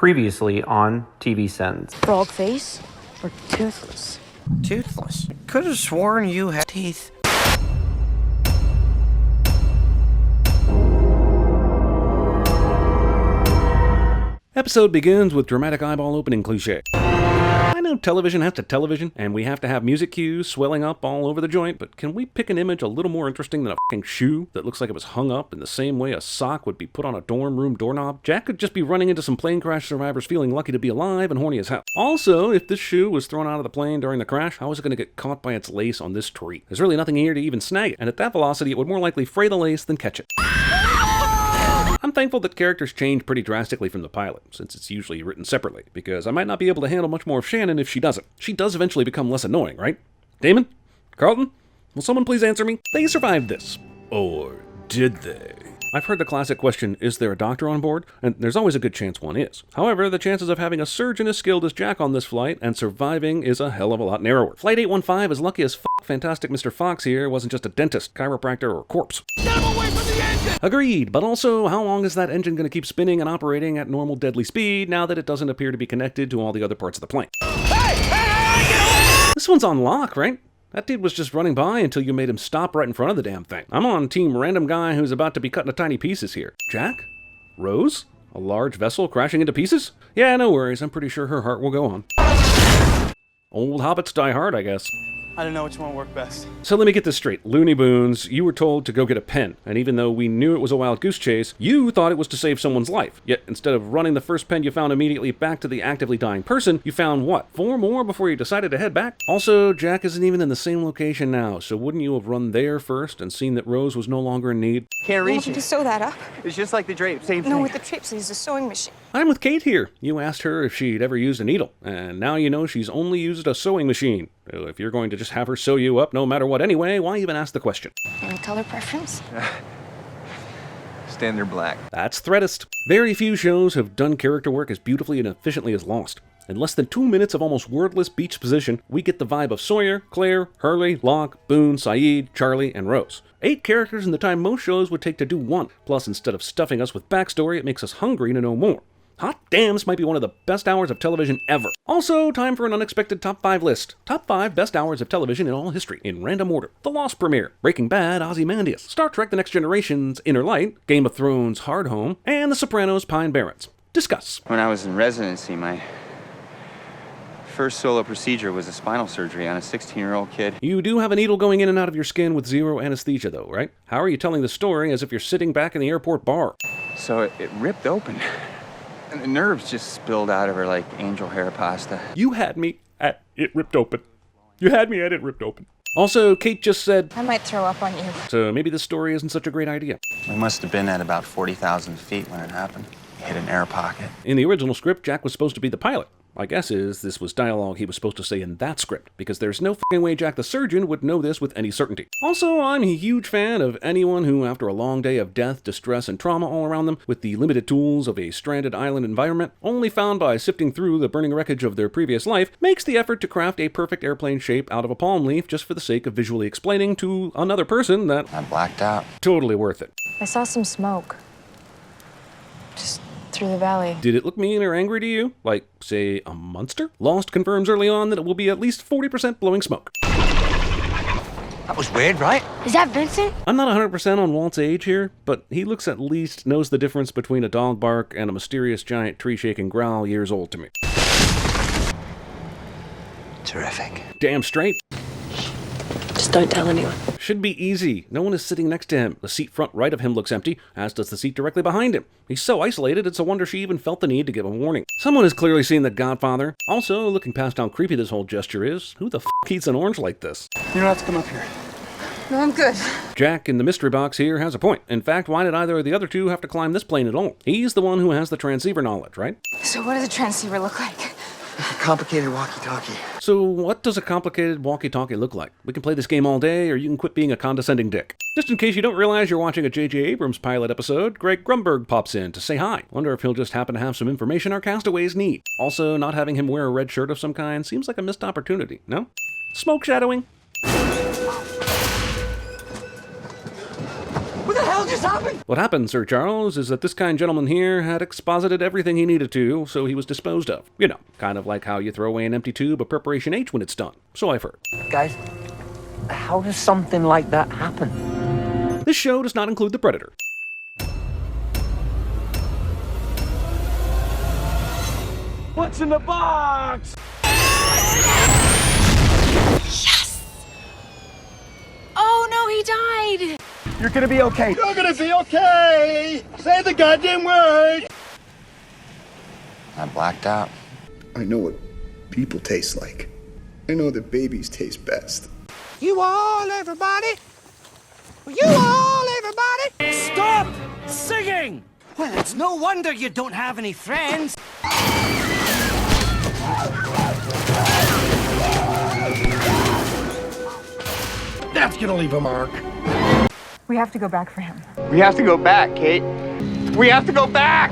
Previously on TVSins. Frog face or toothless? Toothless. Could have sworn you had teeth. Episode begins with dramatic eyeball opening cliche. I know television has to television, and we have to have music cues swelling up all over the joint, but can we pick an image a little more interesting than a f***ing shoe that looks like it was hung up in the same way a sock would be put on a dorm room doorknob? Jack could just be running into some plane crash survivors feeling lucky to be alive and horny as hell. Also, if this shoe was thrown out of the plane during the crash, how is it going to get caught by its lace on this tree? There's really nothing here to even snag it, and at that velocity it would more likely fray the lace than catch it. I'm thankful that characters change pretty drastically from the pilot, since it's usually written separately, because I might not be able to handle much more of Shannon if she doesn't. She does eventually become less annoying, right? Damon? Carlton? Will someone please answer me? They survived this. Or did they? I've heard the classic question, is there a doctor on board? And there's always a good chance one is. However, the chances of having a surgeon as skilled as Jack on this flight and surviving is a hell of a lot narrower. Flight 815 is lucky as f***. Fantastic Mr. Fox here wasn't just a dentist, chiropractor, or corpse. Get him away from the engine! Agreed, but also, how long is that engine going to keep spinning and operating at normal deadly speed now that it doesn't appear to be connected to all the other parts of the plane? Hey! Get away! This one's on lock, right? That dude was just running by until you made him stop right in front of the damn thing. I'm on team random guy who's about to be cut into tiny pieces here. Jack? Rose? A large vessel crashing into pieces? Yeah, no worries. I'm pretty sure her heart will go on. Old hobbits die hard, I guess. I don't know which one will work best. So let me get this straight. Looney Boons, you were told to go get a pen, and even though we knew it was a wild goose chase, you thought it was to save someone's life. Yet instead of running the first pen you found immediately back to the actively dying person, you found what? 4 more before you decided to head back? Also, Jack isn't even in the same location now, so wouldn't you have run there first and seen that Rose was no longer in need? Can't reach Want me it. to sew that up? It's just like the drape, same No, thing. with the trips, I use a sewing machine. I'm with Kate here. You asked her if she'd ever used a needle, and now you know she's only used a sewing machine. So if you're going to just have her sew you up no matter what anyway, why even ask the question? Any color preference? Standard black. That's threatist. Very few shows have done character work as beautifully and efficiently as Lost. In less than 2 minutes of almost wordless beach position, we get the vibe of Sawyer, Claire, Hurley, Locke, Boone, Saeed, Charlie, and Rose. 8 characters in the time most shows would take to do one. Plus, instead of stuffing us with backstory, it makes us hungry to know more. Hot damn, this might be one of the best hours of television ever. Also, time for an unexpected top 5 list. Top 5 best hours of television in all history, in random order. The Lost premiere, Breaking Bad, Ozymandias, Star Trek The Next Generation's Inner Light, Game of Thrones, Hard Home, and The Sopranos, Pine Barrens. Discuss. When I was in residency, my first solo procedure was a spinal surgery on a 16-year-old kid. You do have a needle going in and out of your skin with zero anesthesia though, right? How are you telling the story as if you're sitting back in the airport bar? So it ripped open. And the nerves just spilled out of her like angel hair pasta. You had me at it ripped open. You had me at it ripped open. Also, Kate just said, I might throw up on you. so maybe this story isn't such a great idea. We must have been at about 40,000 feet when it happened. Hit an air pocket. In the original script, Jack was supposed to be the pilot. My guess is this was dialogue he was supposed to say in that script, because there's no f***ing way Jack the surgeon would know this with any certainty. Also, I'm a huge fan of anyone who, after a long day of death, distress, and trauma all around them, with the limited tools of a stranded island environment, only found by sifting through the burning wreckage of their previous life, makes the effort to craft a perfect airplane shape out of a palm leaf just for the sake of visually explaining to another person that I blacked out. totally worth it. I saw some smoke. Just through the valley. Did it look mean or angry to you? Like, say, a monster? Lost confirms early on that it will be at least 40% blowing smoke. That was weird, right? Is that Vincent? I'm not 100% on Walt's age here, but he looks at least knows the difference between a dog bark and a mysterious giant tree-shaking growl years old to me. Terrific. Damn straight. Just don't tell anyone. Should be easy. No one is sitting next to him. The seat front right of him looks empty, as does the seat directly behind him. He's so isolated, it's a wonder she even felt the need to give a warning. Someone has clearly seen The Godfather. Also, looking past how creepy this whole gesture is, who the f*** eats an orange like this? You don't have to come up here. No, I'm good. Jack in the mystery box here has a point. In fact, why did either of the other two have to climb this plane at all? He's the one who has the transceiver knowledge, right? So what does a transceiver look like? Complicated walkie-talkie. So what does a complicated walkie-talkie look like? We can play this game all day, or you can quit being a condescending dick. Just in case you don't realize you're watching a J.J. Abrams pilot episode, Greg Grumberg pops in to say hi. Wonder if he'll just happen to have some information our castaways need. Also, not having him wear a red shirt of some kind seems like a missed opportunity, no? Smoke shadowing? What the hell just What happened, Sir Charles, is that this kind gentleman here had exposited everything he needed to, so he was disposed of. You know, kind of like how you throw away an empty tube of Preparation H when it's done. So I've heard. Guys, how does something like that happen? This show does not include the Predator. What's in the box? Oh no, he died! You're gonna be okay. You're gonna be okay. Say the goddamn word. I blacked out. I know what people taste like. I know that babies taste best. You all, everybody. You all, everybody. Stop singing! Well, it's no wonder you don't have any friends. That's gonna leave a mark. We have to go back for him. We have to go back, Kate. We have to go back!